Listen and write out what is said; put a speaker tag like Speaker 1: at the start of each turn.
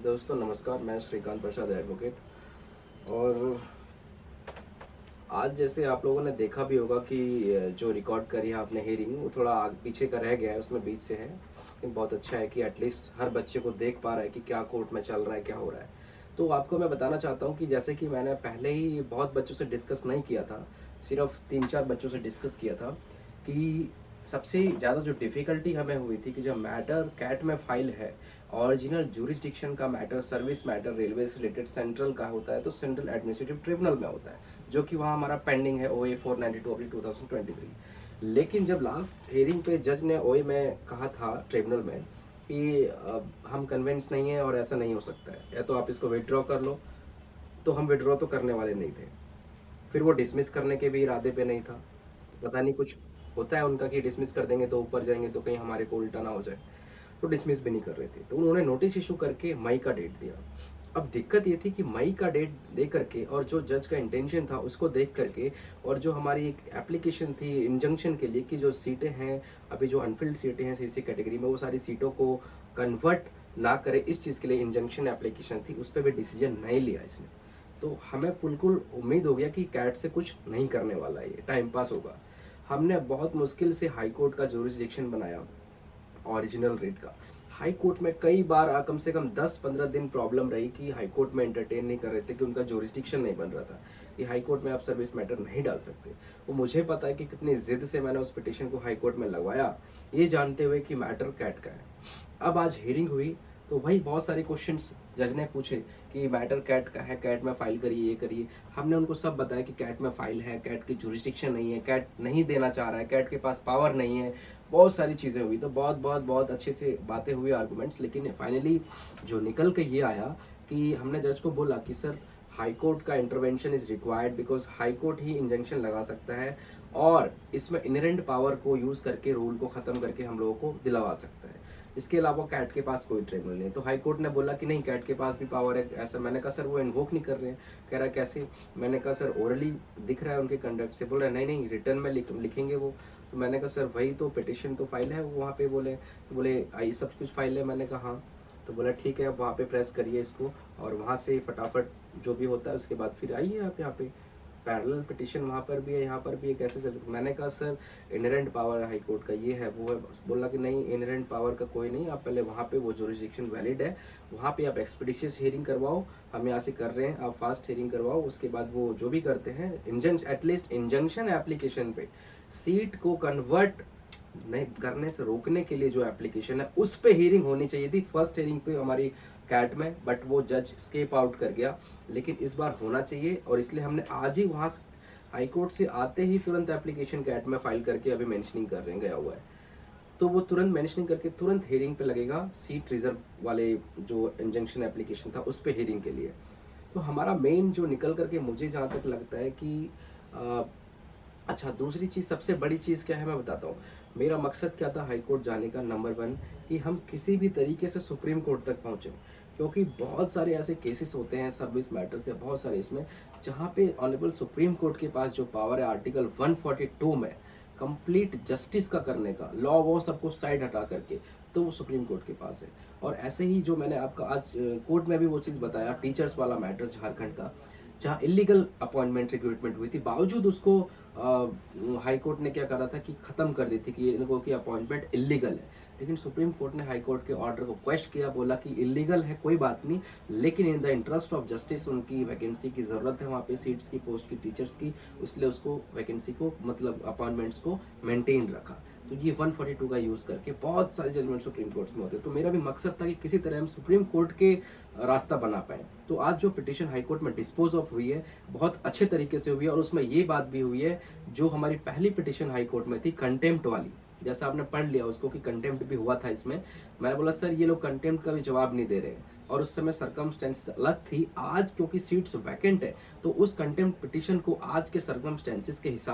Speaker 1: दोस्तों नमस्कार, मैं श्रीकांत प्रसाद एडवोकेट। और आज जैसे आप लोगों ने देखा भी होगा कि जो रिकॉर्ड करी है आपने हियरिंग, वो थोड़ा आगे पीछे का रह गया है, उसमें बीच से है। लेकिन बहुत अच्छा है कि एटलीस्ट हर बच्चे को देख पा रहा है कि क्या कोर्ट में चल रहा है, क्या हो रहा है। तो आपको मैं बताना चाहता हूँ कि जैसे कि मैंने पहले ही बहुत बच्चों से डिस्कस नहीं किया था, सिर्फ 3-4 बच्चों से डिस्कस किया था कि सबसे ज़्यादा जो डिफ़िकल्टी हमें हुई थी कि जब मैटर कैट में फाइल है, ओरिजिनल ज्यूरिसडिक्शन का मैटर, सर्विस मैटर रेलवे से रिलेटेड सेंट्रल का होता है तो सेंट्रल एडमिनिस्ट्रेटिव ट्रिब्यूनल में होता है, जो कि वहाँ हमारा पेंडिंग है OA 492/2023। लेकिन जब लास्ट हियरिंग पे जज ने OA में कहा था ट्रिब्यूनल में कि हम कन्विंस नहीं है और ऐसा नहीं हो सकता है, या तो आप इसको विड्रॉ कर लो, तो हम विड्रॉ तो करने वाले नहीं थे। फिर वो डिसमिस करने के भी इरादे पे नहीं था। पता नहीं कुछ होता है उनका कि डिसमिस कर देंगे तो ऊपर जाएंगे तो कहीं हमारे को उल्टा ना हो जाए, तो डिसमिस भी नहीं कर रहे थे। तो उन्होंने नोटिस इशू करके मई का डेट दिया। अब दिक्कत ये थी कि मई का डेट दे करके और जो जज का इंटेंशन था उसको देख करके, और जो हमारी एक एप्लीकेशन थी इंजंक्शन के लिए कि जो सीटें हैं अभी, जो अनफिल्ड सीटें हैं CC कैटेगरी में, वो सारी सीटों को कन्वर्ट ना करे, इस चीज़ के लिए इंजंक्शन एप्लीकेशन थी, उस पर भी डिसीजन नहीं लिया इसने। तो हमें बिल्कुल उम्मीद हो गया कि कैट से कुछ नहीं करने वाला है, ये टाइम पास होगा। हमने बहुत मुश्किल से हाई कोर्ट का ज्यूरिसडिक्शन बनाया, ओरिजिनल रेट का। हाई कोर्ट में कई बार कम से कम 10-15 दिन प्रॉब्लम रही कि हाई कोर्ट में एंटरटेन नहीं कर रहे थे कि उनका ज्यूरिसडिक्शन नहीं बन रहा था कि हाई कोर्ट में आप सर्विस मैटर नहीं डाल सकते। वो मुझे पता है कि कितनी जिद से मैंने उस पिटीशन को हाई कोर्ट में लगवाया, ये जानते हुए कि मैटर कैट का है। अब आज हियरिंग हुई तो भाई बहुत सारे क्वेश्चंस जज ने पूछे कि मैटर कैट का है, कैट में फाइल करिए, ये करिए। हमने उनको सब बताया कि कैट में फाइल है, कैट की जुरिस्डिक्शन नहीं है, कैट नहीं देना चाह रहा है, कैट के पास पावर नहीं है। बहुत सारी चीज़ें हुई, तो बहुत बहुत बहुत अच्छे से बातें हुई, आर्गूमेंट्स। लेकिन फाइनली जो निकल के ये आया कि हमने जज को बोला कि सर, हाई कोर्ट का intervention is required because high court he injunction लगा सकता है और इसमें इनहेरेंट पावर को यूज करके रूल को खत्म करके हम लोगों को दिलवा सकता है। इसके अलावा कैट के पास कोई ट्रिब्यूनल नहीं। तो हाई कोर्ट ने बोला कि नहीं, कैट के पास भी पावर है ऐसा। मैंने कहा सर वो इन्वोक नहीं कर रहे हैं। कह रहा कैसे? मैंने कहा सर ओरली दिख रहा है उनके कंडक्ट से। बोल रहा है नहीं नहीं, रिटर्न में लिखेंगे वो। तो मैंने कहा सर वही तो पिटिशन तो फाइल है वहाँ पे। बोले आई सब कुछ फाइल है। मैंने कहा हाँ। तो बोला ठीक है, अब वहाँ पे प्रेस करिए इसको और वहाँ से फटाफट जो भी होता है उसके बाद फिर आइए आप यहाँ पे। पैरेलल पिटिशन वहाँ पर भी है, यहाँ पर भी है, कैसे चले? मैंने कहा sir inherent power high court का ये है वो है। बोला कि नहीं, इनहेरेंट पावर का कोई नहीं, आप पहले वहाँ पे वो जुरिस्डिक्शन वैलिड है, वहाँ पे आप एक्सपीडिशियस हियरिंग करवाओ। हम यहाँ से कर रहे हैं, आप फास्ट हियरिंग करवाओ। उसके बाद वो जो भी करते हैं एटलीस्ट इंजंक्शन एप्लीकेशन पे सीट को कन्वर्ट नहीं करने से रोकने के लिए जो एप्लीकेशन है उस पे हियरिंग होनी चाहिए थी फर्स्ट हियरिंग पे हमारी कैट में, बट वो जज स्केप आउट कर गया। लेकिन इस बार होना चाहिए और इसलिए हमने आज ही वहाँ हाई कोर्ट से आते ही तुरंत एप्लीकेशन कैट में फाइल करके अभी मेंशनिंग कर रहे हैं, गया हुआ है। तो वो तुरंत मेंशनिंग करके तुरंत हियरिंग पे लगेगा। सीट रिजर्व वाले जो इंजंक्शन एप्लीकेशन था उस पे हियरिंग के लिए। तो हमारा मेन जो निकल करके मुझे जहाँ तक लगता है कि अच्छा, दूसरी चीज़, सबसे बड़ी चीज़ क्या है मैं बताता हूँ। मेरा मकसद क्या था हाई कोर्ट जाने का? नंबर 1 कि हम किसी भी तरीके से सुप्रीम कोर्ट तक पहुँचे, क्योंकि बहुत सारे ऐसे केसेस होते हैं सर्विस मैटर से, बहुत सारे इसमें, जहाँ पे ऑनरेबल सुप्रीम कोर्ट के पास जो पावर है आर्टिकल 142 में कंप्लीट जस्टिस का करने का, लॉ वो सबको साइड हटा करके, तो वो सुप्रीम कोर्ट के पास है। और ऐसे ही जो मैंने आपका आज कोर्ट में भी वो चीज़ बताया, टीचर्स वाला मैटर झारखंड का, जहाँ इलीगल अपॉइंटमेंट रिक्रूटमेंट हुई थी, बावजूद उसको हाई कोर्ट ने क्या करा था कि खत्म कर दी थी कि इनको की अपॉइंटमेंट इलीगल है। लेकिन सुप्रीम कोर्ट ने हाई कोर्ट के ऑर्डर को क्वेश्चन किया, बोला कि इलीगल है कोई बात नहीं, लेकिन in the interest of justice उनकी वैकेंसी की जरूरत है वहाँ पे, सीट्स की, पोस्ट की, टीचर्स की, इसलिए उसको वैकेंसी को, मतलब अपॉइंटमेंट्स को मेंटेन रखा। तो ये 142 का यूज करके बहुत सारे जजमेंट सुप्रीम कोर्ट में होते हैं। तो मेरा भी मकसद था कि किसी तरह हम सुप्रीम कोर्ट के रास्ता बना पाए। तो आज जो पिटीशन हाई कोर्ट में डिस्पोज ऑफ हुई है बहुत अच्छे तरीके से हुई है, और उसमें ये बात भी हुई है, जो हमारी पहली पिटीशन हाई कोर्ट में थी कंटेम्प्ट वाली, जैसा आपने पढ़ लिया उसको कि कंटेम्प्ट भी हुआ था इसमें, मैंने बोला सर ये लोग कंटेम्प्ट का भी जवाब नहीं दे रहे हैं, और उस समय सर्कमस्टेंसेस अलग थी। आज क्योंकि सीट्स वैकेंट है तो उस कंटेम्प्ट पिटीशन को आज के सर्कमस्टेंसेस के हिसाब